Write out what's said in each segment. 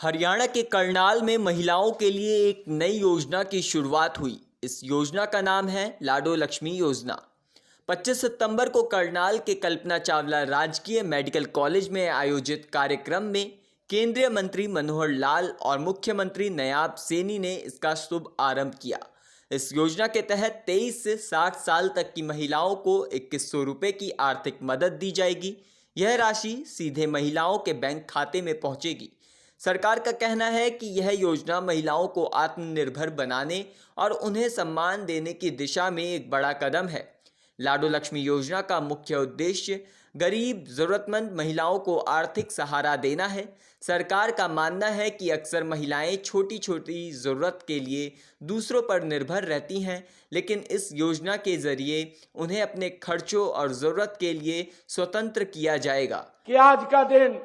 हरियाणा के करनाल में महिलाओं के लिए एक नई योजना की शुरुआत हुई। इस योजना का नाम है लाडो लक्ष्मी योजना। 25 सितंबर को करनाल के कल्पना चावला राजकीय मेडिकल कॉलेज में आयोजित कार्यक्रम में केंद्रीय मंत्री मनोहर लाल और मुख्यमंत्री नायब सैनी ने इसका शुभ आरंभ किया। इस योजना के तहत 23 से 60 साल तक की महिलाओं को 2100 रुपये की आर्थिक मदद दी जाएगी। यह राशि सीधे महिलाओं के बैंक खाते में पहुंचेगी। सरकार का कहना है कि यह योजना महिलाओं को आत्मनिर्भर बनाने और उन्हें सम्मान देने की दिशा में एक बड़ा कदम है। लाडो लक्ष्मी योजना का मुख्य उद्देश्य गरीब जरूरतमंद महिलाओं को आर्थिक सहारा देना है। सरकार का मानना है कि अक्सर महिलाएं छोटी छोटी ज़रूरत के लिए दूसरों पर निर्भर रहती हैं, लेकिन इस योजना के ज़रिए उन्हें अपने खर्चों और ज़रूरत के लिए स्वतंत्र किया जाएगा। कि आज का दिन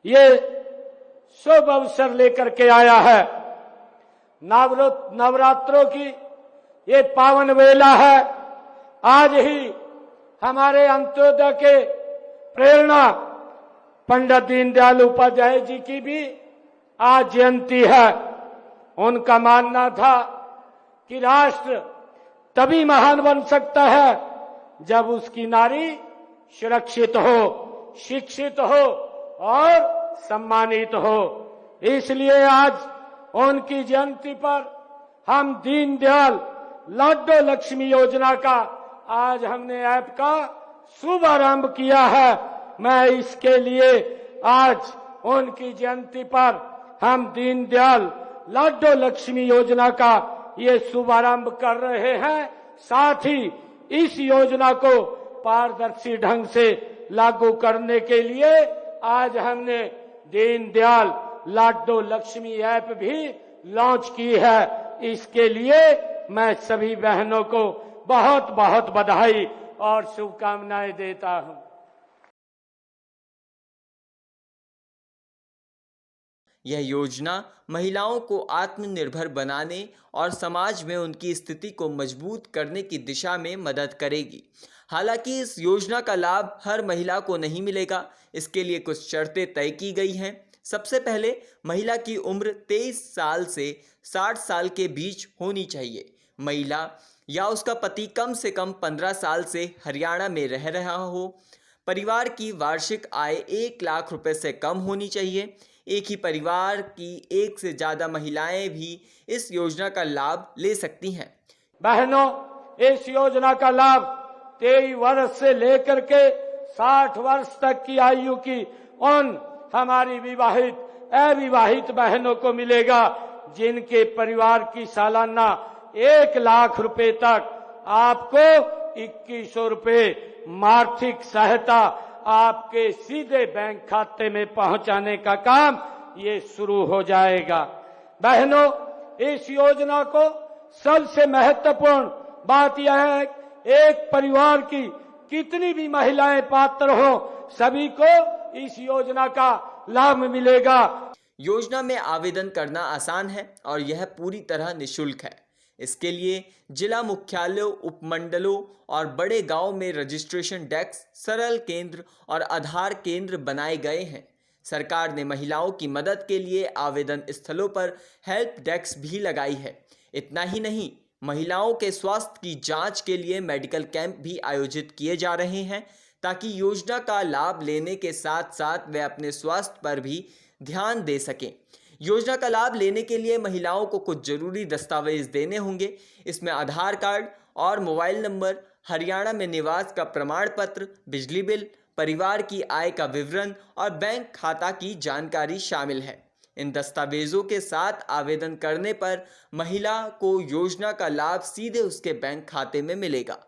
ये शुभ अवसर लेकर के आया है। नवरात्रों की ये पावन वेला है। आज ही हमारे अंत्योदय के प्रेरणा पंडित दीनदयाल उपाध्याय जी की भी आज जयंती है। उनका मानना था कि राष्ट्र तभी महान बन सकता है जब उसकी नारी सुरक्षित हो, शिक्षित हो और सम्मानित हो। इसलिए आज उनकी जयंती पर हम दीनदयाल लाडो लक्ष्मी योजना का आज हमने ऐप का शुभारंभ किया है। मैं इसके लिए आज उनकी जयंती पर हम दीनदयाल लाडो लक्ष्मी योजना का ये शुभारंभ कर रहे हैं। साथ ही इस योजना को पारदर्शी ढंग से लागू करने के लिए आज हमने दीनदयाल लाडो लक्ष्मी ऐप भी लॉन्च की है। इसके लिए मैं सभी बहनों को बहुत बहुत बधाई और शुभकामनाएं देता हूं। यह योजना महिलाओं को आत्मनिर्भर बनाने और समाज में उनकी स्थिति को मजबूत करने की दिशा में मदद करेगी। हालांकि इस योजना का लाभ हर महिला को नहीं मिलेगा। इसके लिए कुछ शर्तें तय की गई हैं। सबसे पहले महिला की उम्र 23 साल से 60 साल के बीच होनी चाहिए। महिला या उसका पति कम से कम 15 साल से हरियाणा में रह रहा हो। परिवार की वार्षिक आय 1 लाख रुपए से कम होनी चाहिए। एक ही परिवार की एक से ज़्यादा महिलाएं भी इस योजना का लाभ ले सकती हैं। बहनों, इस योजना का लाभ 23 वर्ष से लेकर के 60 वर्ष तक की आयु की उन हमारी विवाहित अविवाहित बहनों को मिलेगा जिनके परिवार की सालाना 1 लाख रुपए तक आपको 2100 रुपए आर्थिक सहायता आपके सीधे बैंक खाते में पहुंचाने का काम ये शुरू हो जाएगा। बहनों, इस योजना को सबसे महत्वपूर्ण बात यह है, एक परिवार की कितनी भी महिलाएं पात्र हो, सभी को इस योजना का लाभ मिलेगा। योजना में आवेदन करना आसान है और यह पूरी तरह निःशुल्क है। इसके लिए जिला मुख्यालयों, उपमंडलों और बड़े गांव में रजिस्ट्रेशन डेस्क, सरल केंद्र और आधार केंद्र बनाए गए हैं। सरकार ने महिलाओं की मदद के लिए आवेदन स्थलों पर हेल्प डेस्क भी लगाई है। इतना ही नहीं, महिलाओं के स्वास्थ्य की जांच के लिए मेडिकल कैंप भी आयोजित किए जा रहे हैं ताकि योजना का लाभ लेने के साथ साथ वे अपने स्वास्थ्य पर भी ध्यान दे सकें। योजना का लाभ लेने के लिए महिलाओं को कुछ जरूरी दस्तावेज देने होंगे। इसमें आधार कार्ड और मोबाइल नंबर, हरियाणा में निवास का प्रमाण पत्र, बिजली बिल, परिवार की आय का विवरण और बैंक खाता की जानकारी शामिल है। इन दस्तावेजों के साथ आवेदन करने पर महिला को योजना का लाभ सीधे उसके बैंक खाते में मिलेगा।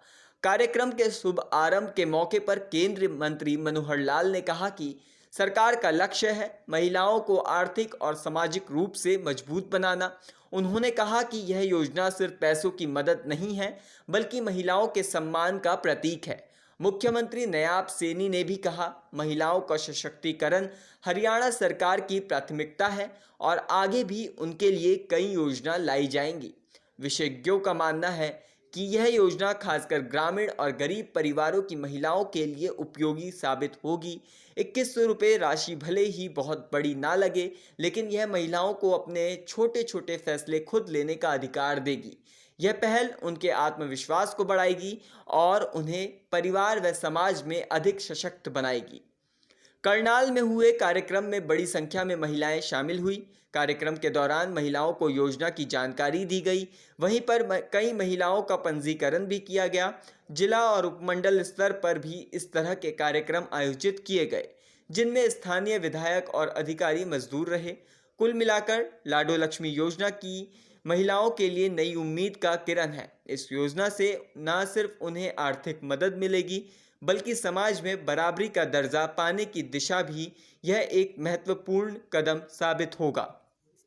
कार्यक्रम के शुभ आरंभ के मौके पर केंद्रीय मंत्री मनोहर लाल ने कहा कि सरकार का लक्ष्य है महिलाओं को आर्थिक और सामाजिक रूप से मजबूत बनाना। उन्होंने कहा कि यह योजना सिर्फ पैसों की मदद नहीं है, बल्कि महिलाओं के सम्मान का प्रतीक है। मुख्यमंत्री नायब सैनी ने भी कहा, महिलाओं का सशक्तिकरण हरियाणा सरकार की प्राथमिकता है और आगे भी उनके लिए कई योजना लाई जाएंगी। विशेषज्ञों का मानना है कि यह योजना खासकर ग्रामीण और गरीब परिवारों की महिलाओं के लिए उपयोगी साबित होगी। 2100 रुपये राशि भले ही बहुत बड़ी ना लगे, लेकिन यह महिलाओं को अपने छोटे छोटे फैसले खुद लेने का अधिकार देगी। यह पहल उनके आत्मविश्वास को बढ़ाएगी और उन्हें परिवार व समाज में अधिक सशक्त बनाएगी। करनाल में हुए कार्यक्रम में बड़ी संख्या में महिलाएं शामिल हुई। कार्यक्रम के दौरान महिलाओं को योजना की जानकारी दी गई। वहीं पर कई महिलाओं का पंजीकरण भी किया गया। जिला और उपमंडल स्तर पर भी इस तरह के कार्यक्रम आयोजित किए गए, जिनमें स्थानीय विधायक और अधिकारी मजदूर रहे। कुल मिलाकर लाडो लक्ष्मी योजना की महिलाओं के लिए नई उम्मीद का किरण है। इस योजना से न सिर्फ उन्हें आर्थिक मदद मिलेगी, बल्कि समाज में बराबरी का दर्जा पाने की दिशा भी यह एक महत्वपूर्ण कदम साबित होगा।